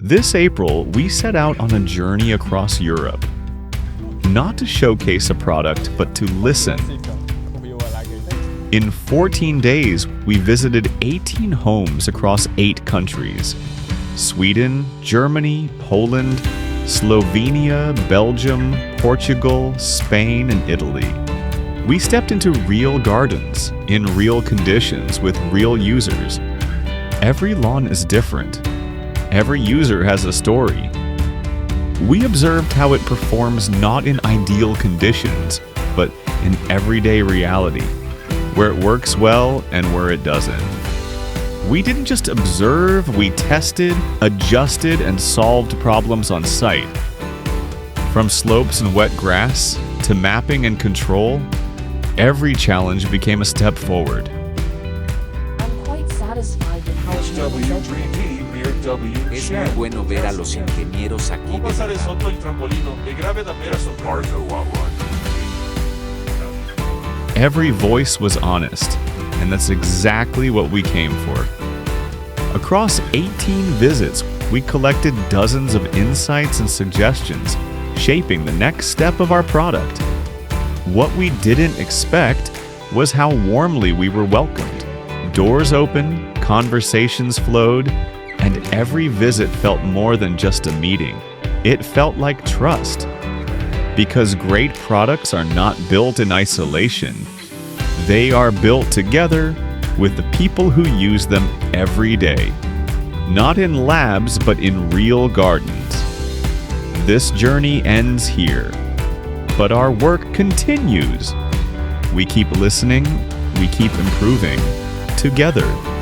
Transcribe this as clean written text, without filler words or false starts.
This April, we set out on a journey across Europe. Not to showcase a product, but to listen. In 14 days, we visited 18 homes across 8 countries: Sweden, Germany, Poland, Slovenia, Belgium, Portugal, Spain, and Italy. We stepped into real gardens, in real conditions, with real users. Every lawn is different. Every user has a story. We observed how it performs not in ideal conditions, but in everyday reality, where it works well and where it doesn't. We didn't just observe, we tested, adjusted, and solved problems on site. From slopes and wet grass to mapping and control, every challenge became a step forward. I'm quite satisfied with how it's Es muy bueno ver a los ingenieros aquí de Every voice was honest, and that's exactly what we came for. Across 18 visits, we collected dozens of insights and suggestions, shaping the next step of our product. What we didn't expect was how warmly we were welcomed. Doors opened, conversations flowed, and every visit felt more than just a meeting. It felt like trust. Because great products are not built in isolation. They are built together with the people who use them every day. Not in labs, but in real gardens. This journey ends here, but our work continues. We keep listening, we keep improving, together.